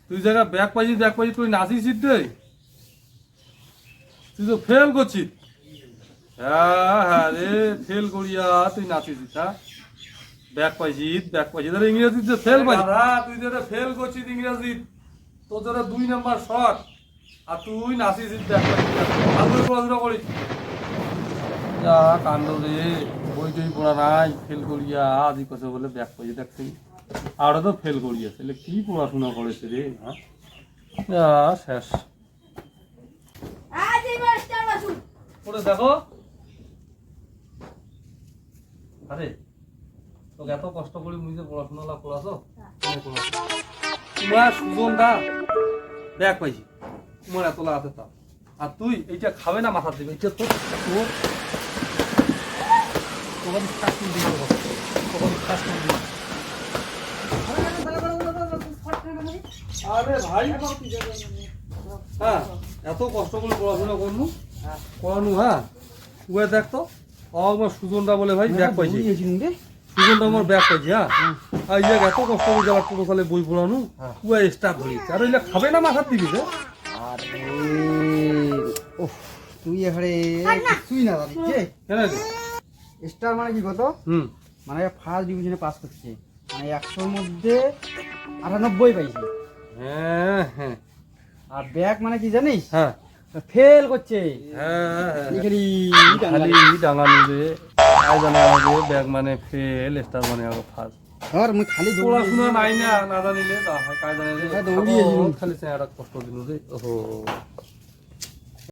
তুই জায়গা ব্যাগ পাইছি তুই নাচিস রে, তুই তো ফেল করছিস। হ্যাঁ রে, ফেল করিয়া তুই নাচিস, হ্যাঁ ব্যাগ পাইছিস ইংরেজিতে ফেল পাইছিস। তুই যেটা ফেল করছিস ইংরেজি, তোর যেটা 2 নাম্বার শর্ট, আর তুই নাচিস ব্যাগ পাইছিস, ভালো করে পড়াশোনা করিস। যা কাণ্ড রে, বই টই পড়া নাই, ফেল করিয়া আদি কথা বলে ব্যাগ পাইছি দেখছি, আর তো ফেল করিয়াছে, কি পড়াশোনা করেছে রে, হ্যাঁ শেষ। দেখো আরে তোকে এত কষ্ট করে মুই যে পড়াশোনা পড়াছো, তোমার সুজন দা ব্যাগ পাইছি, তোমার এত লাগাতে তা, আর তুই এইটা খাবে না মাথা দিবে, এইটা তোর আরে ভাই হ্যাঁ এত কষ্ট করে পড়াশোনা করনু পড়ানু, হ্যাঁ উয়ে দেখতো আমার সুজনটা বলে ভাই ব্যাগ পাইছি, সুজনটা আমার ব্যাগ পাইছি, হ্যাঁ আর ইয়াক এত কষ্ট করে যাওয়ার কোনো কালে বই পড়ানু উয়ে স্টার্ট ধরেছে, আর ওইটা খাবে না মাথার দিবি রে। আরে ওহ তুই এখানে তুই না জানিস কে কেন স্টার মানে কি কত? মানে ফার্স্ট ডিভিশনে পাস করছে, মানে 100-র মধ্যে 98 পাইছে। হ্যাঁ হ্যাঁ, আর ব্যাগ মানে কি জানিস? হ্যাঁ ফেল করছে। হ্যাঁ খালি ডাঙানি রে, আই জানা রে ব্যাগ মানে ফেল, স্টার মানে আরো ফার্স্ট। আর মুই খালি পড়াশোনা নাই না, না জানিলে তা হয় কাজ জানিলে দৌড়িয়ে খালি চেহারা কষ্ট দিল রে। ওহো